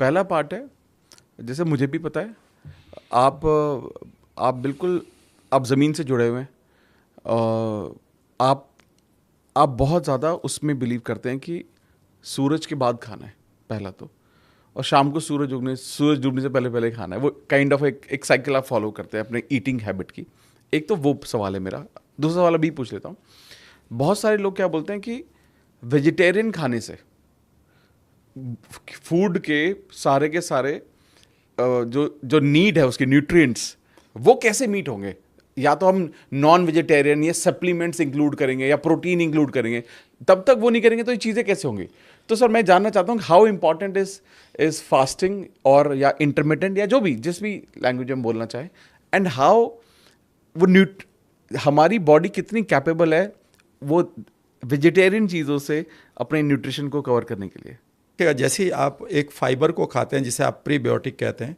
पहला पार्ट है, जैसे मुझे भी पता है, आप आप बिल्कुल आप ज़मीन से जुड़े हुए हैं। आप आप बहुत ज़्यादा उसमें बिलीव करते हैं कि सूरज के बाद खाना है पहला तो, और शाम को सूरज डूबने से पहले पहले खाना है। वो काइंड ऑफ एक साइकिल आप फॉलो करते हैं अपने ईटिंग हैबिट की। एक तो वो सवाल है मेरा। दूसरा सवाल अभी पूछ लेता हूँ। बहुत सारे लोग क्या बोलते हैं कि वेजिटेरियन खाने से फूड के सारे जो जो नीड है उसके न्यूट्रिएंट्स वो कैसे मीट होंगे। या तो हम नॉन वेजिटेरियन या सप्लीमेंट्स इंक्लूड करेंगे या प्रोटीन इंक्लूड करेंगे, तब तक वो नहीं करेंगे तो ये चीज़ें कैसे होंगी। तो सर मैं जानना चाहता हूँ हाउ इंपॉर्टेंट इज फास्टिंग, और या इंटरमिटेंट, या जो भी जिस भी लैंग्वेज में बोलना चाहे, एंड हाउ वो हमारी बॉडी कितनी कैपेबल है वो वेजिटेरियन चीज़ों से अपने न्यूट्रिशन को कवर करने के लिए। ठीक है, जैसे ही आप एक फाइबर को खाते हैं जिसे आप प्रीबायोटिक कहते हैं,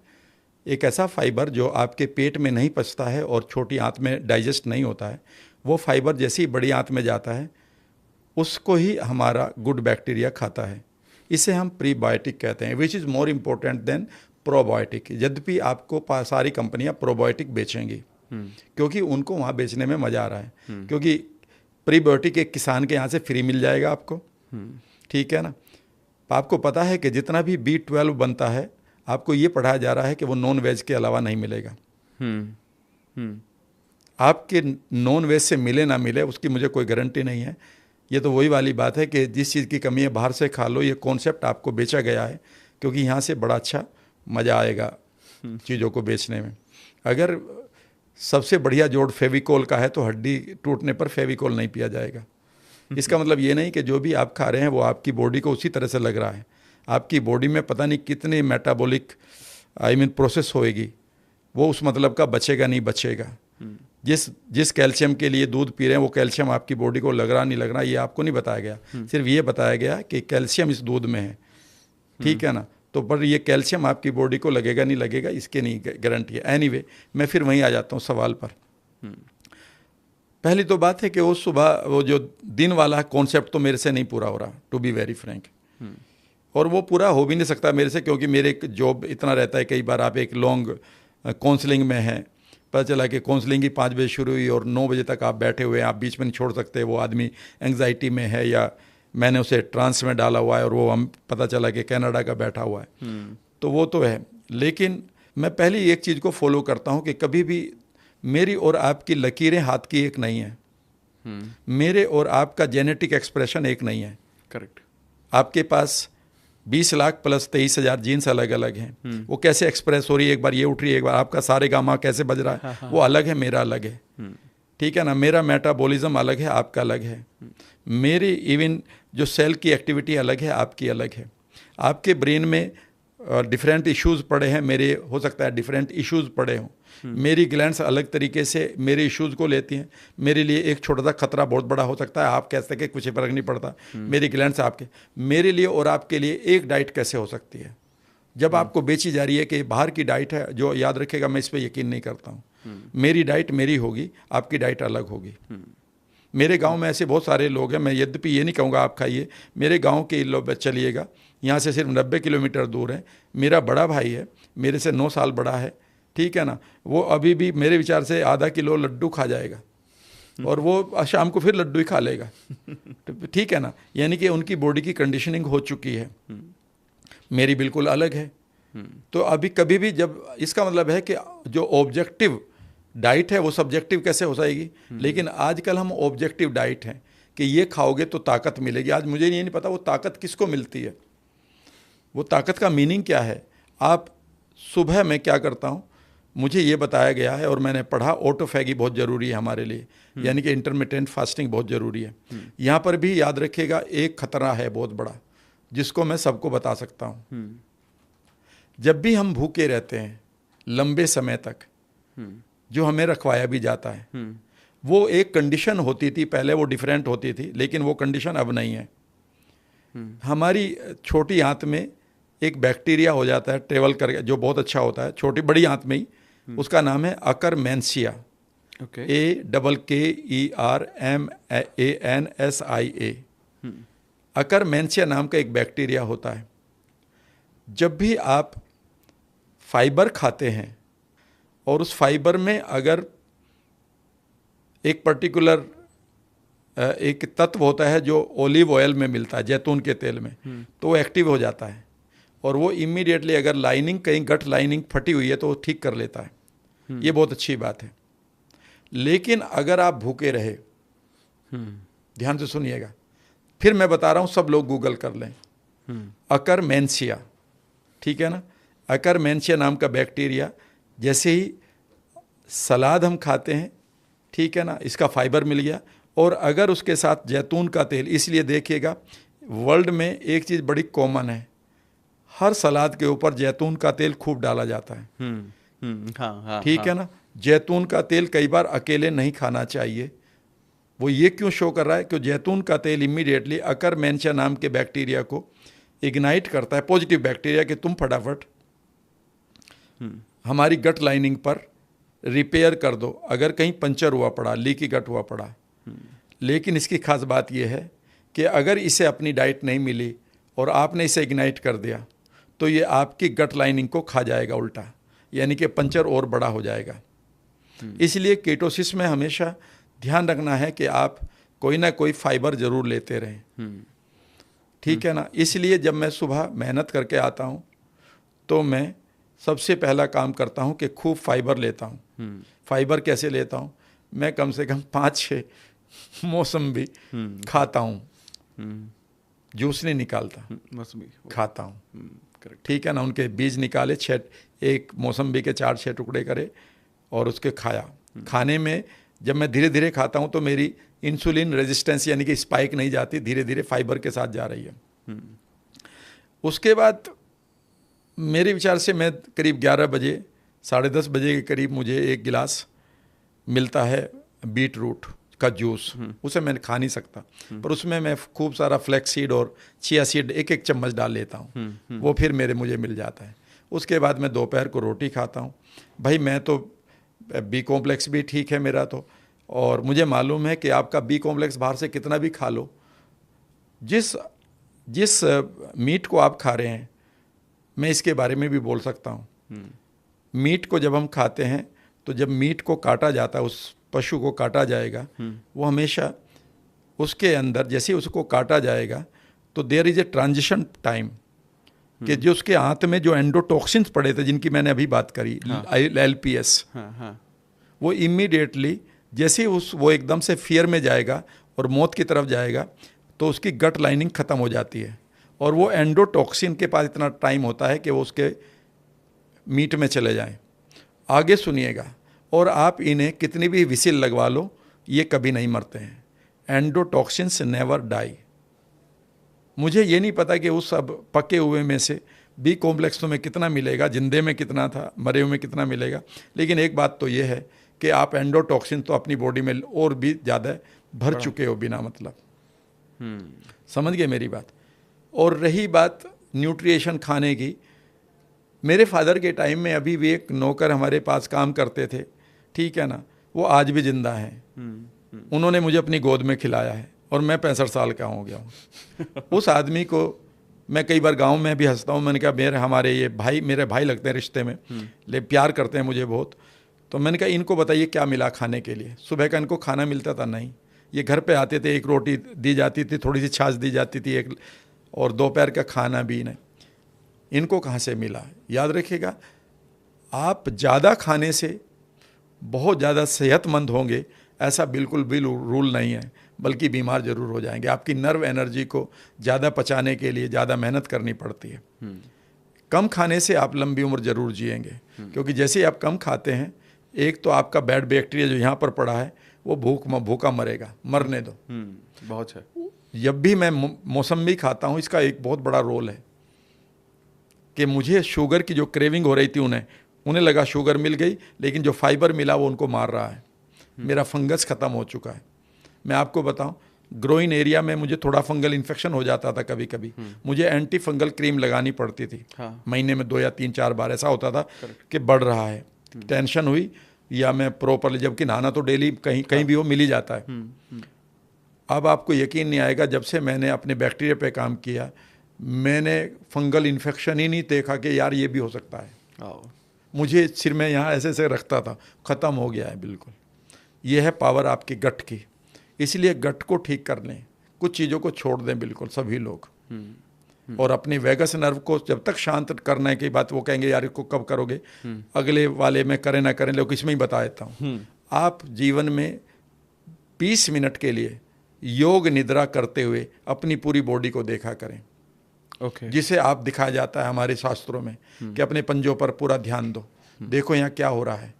एक ऐसा फाइबर जो आपके पेट में नहीं पचता है और छोटी आंत में डाइजेस्ट नहीं होता है, वो फाइबर जैसे ही बड़ी आंत में जाता है उसको ही हमारा गुड बैक्टीरिया खाता है। इसे हम प्रीबायोटिक कहते हैं, which is more important then probiotic. यद्यपि आपको सारी कंपनियां प्रोबायोटिक बेचेंगी क्योंकि उनको वहाँ बेचने में मज़ा आ रहा है, क्योंकि प्रीबायोटिक एक किसान के यहाँ से फ्री मिल जाएगा आपको। ठीक है ना। आपको पता है कि जितना भी B12 बनता है आपको ये पढ़ाया जा रहा है कि वो नॉन वेज के अलावा नहीं मिलेगा। आपके नॉन वेज से मिले ना मिले उसकी मुझे कोई गारंटी नहीं है। ये तो वही वाली बात है कि जिस चीज़ की कमी है बाहर से खा लो, ये कॉन्सेप्ट आपको बेचा गया है क्योंकि यहाँ से बड़ा अच्छा मज़ा आएगा चीज़ों को बेचने में। अगर सबसे बढ़िया जोड़ फेविकोल का है तो हड्डी टूटने पर फेविकोल नहीं पिया जाएगा। इसका मतलब ये नहीं कि जो भी आप खा रहे हैं वो आपकी बॉडी को उसी तरह से लग रहा है। आपकी बॉडी में पता नहीं कितने मेटाबॉलिक प्रोसेस होएगी, वो उस मतलब का बचेगा नहीं बचेगा। जिस कैल्शियम के लिए दूध पी रहे हैं वो कैल्शियम आपकी बॉडी को लग रहा नहीं लग रहा ये आपको नहीं बताया गया। सिर्फ ये बताया गया कि कैल्शियम इस दूध में है। ठीक है ना। तो पर ये कैल्शियम आपकी बॉडी को लगेगा नहीं लगेगा इसके नहीं गारंटी है। एनीवे, मैं फिर वहीं आ जाता हूँ सवाल पर। पहली तो बात है कि वो सुबह वो जो दिन वाला कॉन्सेप्ट तो मेरे से नहीं पूरा हो रहा, टू बी वेरी फ्रैंक। और वो पूरा हो भी नहीं सकता मेरे से, क्योंकि मेरे एक जॉब इतना रहता है। कई बार आप एक लॉन्ग काउंसलिंग में हैं, पता चला कि काउंसलिंग ही 5 बजे शुरू हुई और 9 बजे तक आप बैठे हुए हैं, आप बीच में नहीं छोड़ सकते। वो आदमी एंग्जाइटी में है या मैंने उसे ट्रांस में डाला हुआ है और वो हम पता चला कि कनाडा का बैठा हुआ है। तो वो तो है, लेकिन मैं पहली एक चीज़ को फॉलो करता हूँ कि कभी भी मेरी और आपकी लकीरें हाथ की एक नहीं है। मेरे और आपका जेनेटिक एक्सप्रेशन एक नहीं है। करेक्ट। आपके पास 20 लाख प्लस 23,000 जीन्स अलग अलग हैं। वो कैसे एक्सप्रेस हो रही है, एक बार ये उठ रही है, एक बार आपका सारे गामा कैसे बज रहा है, वो अलग है, मेरा अलग है। ठीक है ना। मेरा मेटाबॉलिज्म अलग है, आपका अलग है। मेरी इवन जो सेल की एक्टिविटी अलग है, आपकी अलग है। आपके ब्रेन में डिफरेंट इश्यूज़ पड़े हैं, मेरे हो सकता है डिफरेंट इश्यूज़ पड़े हों। मेरी ग्लैंड्स अलग तरीके से मेरे इश्यूज़ को लेती हैं। मेरे लिए एक छोटा सा खतरा बहुत बड़ा हो सकता है, आप कह सकते हैं कुछ फर्क नहीं पड़ता। मेरी ग्लैंड्स आपके, मेरे लिए और आपके लिए एक डाइट कैसे हो सकती है जब आपको बेची जा रही है कि बाहर की डाइट है। जो याद रखेगा, मैं इस पर यकीन नहीं करता हूँ। मेरी डाइट मेरी होगी, आपकी डाइट अलग होगी। मेरे गांव में ऐसे बहुत सारे लोग हैं, मैं यद्यपि ये नहीं कहूँगा आप खाइए। मेरे गांव के लोग चलिएगा, यहाँ से सिर्फ 90 किलोमीटर दूर है। मेरा बड़ा भाई है, मेरे से 9 साल बड़ा है। ठीक है ना। वो अभी भी मेरे विचार से आधा किलो लड्डू खा जाएगा और वो शाम को फिर लड्डू ही खा लेगा। ठीक है ना। यानी कि उनकी बॉडी की कंडीशनिंग हो चुकी है, मेरी बिल्कुल अलग है। तो अभी कभी भी जब इसका मतलब है कि जो ऑब्जेक्टिव डाइट है वो सब्जेक्टिव कैसे हो जाएगी। लेकिन आजकल हम ऑब्जेक्टिव डाइट हैं कि ये खाओगे तो ताकत मिलेगी। आज मुझे ये नहीं पता वो ताकत किसको मिलती है, वो ताकत का मीनिंग क्या है। आप सुबह मैं क्या करता हूँ, मुझे ये बताया गया है और मैंने पढ़ा, ऑटोफैगी बहुत ज़रूरी है हमारे लिए, यानी कि इंटरमिटेंट फास्टिंग बहुत ज़रूरी है। यहाँ पर भी याद रखिएगा एक खतरा है बहुत बड़ा जिसको मैं सबको बता सकता हूँ। जब भी हम भूखे रहते हैं लंबे समय तक, जो हमें रखवाया भी जाता है, वो एक कंडीशन होती थी पहले, वो डिफरेंट होती थी, लेकिन वो कंडीशन अब नहीं है। हमारी छोटी आंत में एक बैक्टीरिया हो जाता है ट्रेवल करके, जो बहुत अच्छा होता है छोटी बड़ी आंत में ही। उसका नाम है अकरमेंसिया। AKERMANSIA। अकरमेंसिया नाम का एक बैक्टीरिया होता है जब भी आप फाइबर खाते हैं और उस फाइबर में अगर एक पर्टिकुलर एक तत्व होता है जो ओलिव ऑयल में मिलता है, जैतून के तेल में, तो वो एक्टिव हो जाता है और वो इमीडिएटली अगर लाइनिंग कहीं गट लाइनिंग फटी हुई है तो वो ठीक कर लेता है। ये बहुत अच्छी बात है। लेकिन अगर आप भूखे रहे, ध्यान से सुनिएगा, फिर मैं बता रहा हूँ, सब लोग गूगल कर लें, अकरमेंशिया, ठीक है ना, अकरमेंशिया नाम का बैक्टीरिया, जैसे ही सलाद हम खाते हैं, ठीक है ना, इसका फाइबर मिल गया, और अगर उसके साथ जैतून का तेल, इसलिए देखिएगा वर्ल्ड में एक चीज़ बड़ी कॉमन है, हर सलाद के ऊपर जैतून का तेल खूब डाला जाता है। हाँ, ठीक है ना। जैतून का तेल कई बार अकेले नहीं खाना चाहिए। वो ये क्यों शो कर रहा है कि जैतून का तेल इमीडिएटली अकरमेंशिया नाम के बैक्टीरिया को इग्नाइट करता है, पॉजिटिव बैक्टीरिया, कि तुम फटाफट हमारी गट लाइनिंग पर रिपेयर कर दो, अगर कहीं पंचर हुआ पड़ा, लीकी गट हुआ पड़ा। लेकिन इसकी खास बात यह है कि अगर इसे अपनी डाइट नहीं मिली और आपने इसे इग्नाइट कर दिया तो ये आपकी गट लाइनिंग को खा जाएगा उल्टा, यानी कि पंचर और बड़ा हो जाएगा। इसलिए कीटोसिस में हमेशा ध्यान रखना है कि आप कोई ना कोई फाइबर ज़रूर लेते रहें, ठीक है ना। इसलिए जब मैं सुबह मेहनत करके आता हूँ तो मैं सबसे पहला काम करता हूँ कि खूब फाइबर लेता हूँ। फाइबर कैसे लेता हूँ? मैं कम से कम 5-6 मौसम्बी खाता हूँ, जूस नहीं निकालता, खाता हूँ, ठीक है ना। उनके बीज निकाले, एक मौसम्बी के 4-6 टुकड़े करे और उसके खाया। खाने में जब मैं धीरे धीरे खाता हूँ तो मेरी इंसुलिन रेजिस्टेंस यानी कि स्पाइक नहीं जाती, धीरे धीरे फाइबर के साथ जा रही है। उसके बाद मेरे विचार से मैं करीब 11 बजे 10:30 बजे के करीब मुझे एक गिलास मिलता है बीट रूट का जूस। उसे मैं खा नहीं सकता, पर उसमें मैं खूब सारा फ्लैक्स सीड और चिया सीड एक चम्मच डाल लेता हूँ, वो फिर मुझे मिल जाता है। उसके बाद मैं दोपहर को रोटी खाता हूँ। भाई मैं तो बी कॉम्प्लेक्स भी ठीक है मेरा तो, और मुझे मालूम है कि आपका बी कॉम्प्लेक्स बाहर से कितना भी खा लो, जिस मीट को आप खा रहे हैं, मैं इसके बारे में भी बोल सकता हूँ। मीट को जब हम खाते हैं तो जब मीट को काटा जाता है, उस पशु को काटा जाएगा, वो हमेशा उसके अंदर जैसे उसको काटा जाएगा तो there is a transition time, कि जो उसके हाथ में जो एंडोटॉक्सिन्स पड़े थे जिनकी मैंने अभी बात करी, LPS, वो इमीडिएटली जैसे वो एकदम से फियर में जाएगा और मौत की तरफ जाएगा तो उसकी गट लाइनिंग ख़त्म हो जाती है, और वो एंडोटॉक्सिन के पास इतना टाइम होता है कि वो उसके मीट में चले जाएं। आगे सुनिएगा, और आप इन्हें कितनी भी विसिल लगवा लो, ये कभी नहीं मरते हैं। Endotoxins never die. मुझे ये नहीं पता कि उस सब पके हुए में से बी कॉम्प्लेक्स में कितना मिलेगा, जिंदे में कितना था, मरे हुए में कितना मिलेगा, लेकिन एक बात तो ये है कि आप एंडोटॉक्सिन तो अपनी बॉडी में और भी ज़्यादा भर चुके हो बिना मतलब। समझ गए मेरी बात। और रही बात न्यूट्रिशन खाने की, मेरे फादर के टाइम में अभी भी एक नौकर हमारे पास काम करते थे, ठीक है ना, वो आज भी जिंदा हैं। उन्होंने मुझे अपनी गोद में खिलाया है और मैं 65 साल का हो गया हूँ। उस आदमी को मैं कई बार गांव में भी हंसता हूँ, मैंने कहा मेरे भाई लगते हैं रिश्ते में, ले प्यार करते हैं मुझे बहुत। तो मैंने कहा इनको बताइए क्या मिला खाने के लिए। सुबह का इनको खाना मिलता था नहीं, ये घर पे आते थे, एक रोटी दी जाती थी, थोड़ी सी छाछ दी जाती थी, और दोपहर का खाना भी नहीं। इनको कहाँ से मिला? याद रखिएगा, आप ज़्यादा खाने से बहुत ज़्यादा सेहतमंद होंगे ऐसा बिल्कुल भी रूल नहीं है, बल्कि बीमार ज़रूर हो जाएंगे। आपकी नर्व एनर्जी को ज़्यादा पचाने के लिए ज़्यादा मेहनत करनी पड़ती है। कम खाने से आप लंबी उम्र ज़रूर जिएंगे, क्योंकि जैसे ही आप कम खाते हैं, एक तो आपका बैड बैक्टीरिया जो यहाँ पर पड़ा है वो भूखा मरेगा, मरने दो। बहुत है। जब भी मैं मौसम्बी खाता हूँ, इसका एक बहुत बड़ा रोल है कि मुझे शुगर की जो क्रेविंग हो रही थी उन्हें लगा शुगर मिल गई, लेकिन जो फाइबर मिला वो उनको मार रहा है। मेरा फंगस ख़त्म हो चुका है। मैं आपको बताऊं, ग्रोइन एरिया में मुझे थोड़ा फंगल इन्फेक्शन हो जाता था कभी कभी, मुझे एंटी फंगल क्रीम लगानी पड़ती थी। महीने में 2 या 3-4 बार ऐसा होता था कि बढ़ रहा है, टेंशन हुई, या मैं प्रॉपरली, जबकि नहाना तो डेली कहीं भी हो मिल ही जाता है। अब आपको यकीन नहीं आएगा, जब से मैंने अपने बैक्टीरिया पे काम किया, मैंने फंगल इन्फेक्शन ही नहीं देखा कि यार ये भी हो सकता है। आओ। मुझे सिर में यहाँ ऐसे ऐसे रखता था, ख़त्म हो गया है बिल्कुल। ये है पावर आपकी गट की। इसलिए गट को ठीक कर लें, कुछ चीज़ों को छोड़ दें बिल्कुल सभी लोग। और अपनी वेगस नर्व को जब तक शांत करने की बात, वो कहेंगे यार इसको कब करोगे, अगले वाले में करें ना करें, लोग इसमें ही बता देता हूँ। आप जीवन में 20 मिनट के लिए योग निद्रा करते हुए अपनी पूरी बॉडी को देखा करें। ओके। जिसे आप दिखाया जाता है हमारे शास्त्रों में कि अपने पंजों पर पूरा ध्यान दो, देखो यहाँ क्या हो रहा है,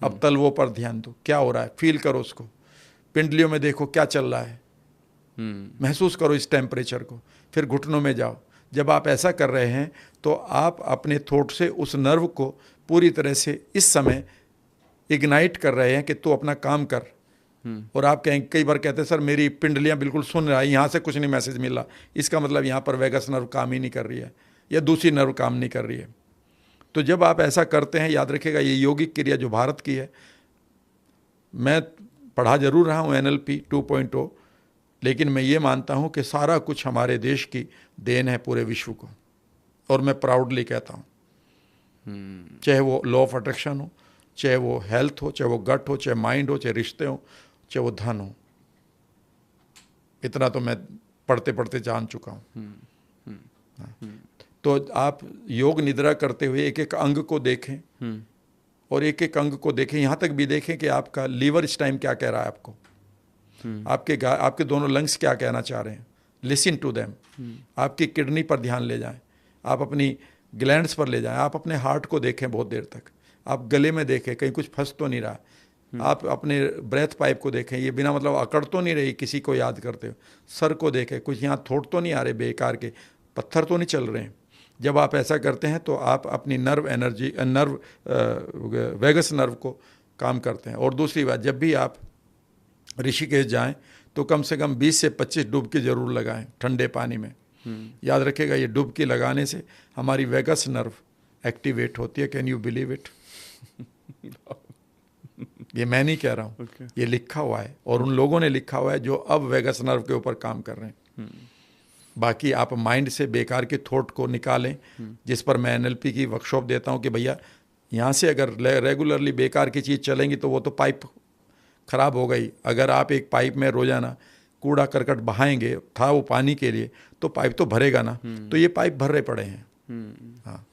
अब तलवों पर ध्यान दो, क्या हो रहा है, फील करो उसको, पिंडलियों में देखो क्या चल रहा है, महसूस करो इस टेम्परेचर को, फिर घुटनों में जाओ। जब आप ऐसा कर रहे हैं तो आप अपने थॉट से उस नर्व को पूरी तरह से इस समय इग्नाइट कर रहे हैं कि तू अपना काम कर। और आप कई बार कहते हैं सर मेरी पिंडलियां बिल्कुल सुन रहा है, यहाँ से कुछ नहीं मैसेज मिला, इसका मतलब यहाँ पर वेगस नर्व काम ही नहीं कर रही है या दूसरी नर्व काम नहीं कर रही है। तो जब आप ऐसा करते हैं, याद रखिएगा ये योगिक क्रिया जो भारत की है, मैं पढ़ा जरूर रहा हूँ NLP 2.0, लेकिन मैं ये मानता हूँ कि सारा कुछ हमारे देश की देन है पूरे विश्व को, और मैं प्राउडली कहता हूँ। चाहे वो लॉ ऑफ अट्रैक्शन हो, चाहे वो हेल्थ हो, चाहे वो गट हो, चाहे माइंड हो, चाहे रिश्ते हो, चाहे वो धन हो, इतना तो मैं पढ़ते पढ़ते जान चुका हूँ। तो आप योग निद्रा करते हुए एक एक अंग को देखें, और एक एक अंग को देखें, यहाँ तक भी देखें कि आपका लीवर इस टाइम क्या कह रहा है आपको, आपके दोनों लंग्स क्या कहना चाह रहे हैं, लिसन टू देम। आपकी किडनी पर ध्यान ले जाएं, आप अपनी ग्लैंड्स पर ले जाएं, आप अपने हार्ट को देखें बहुत देर तक, आप गले में देखें कहीं कुछ फंस तो नहीं रहा, आप अपने ब्रेथ पाइप को देखें, ये बिना मतलब अकड़ तो नहीं रही किसी को याद करते हो, सर को देखें कुछ यहाँ थोट तो नहीं आ रहे बेकार के, पत्थर तो नहीं चल रहे हैं। जब आप ऐसा करते हैं तो आप अपनी वेगस नर्व को काम करते हैं। और दूसरी बात, जब भी आप ऋषिकेश जाएं तो कम से कम 20 से 25 डुबकी जरूर लगाएं ठंडे पानी में। याद रखिएगा ये डुबकी लगाने से हमारी वेगस नर्व एक्टिवेट होती है। Can you believe it? ये मैं नहीं कह रहा हूँ, ये लिखा हुआ है, और उन लोगों ने लिखा हुआ है जो अब वेगस नर्व के ऊपर काम कर रहे हैं। बाकी आप माइंड से बेकार के थॉट को निकालें, जिस पर मैं NLP की वर्कशॉप देता हूँ कि भैया यहाँ से अगर रेगुलरली बेकार की चीज़ चलेंगी तो वो तो पाइप खराब हो गई। अगर आप एक पाइप में रोजाना कूड़ा करकट बहाएंगे था वो पानी के लिए, तो पाइप तो भरेगा ना, तो ये पाइप भर रहे पड़े हैं। हाँ।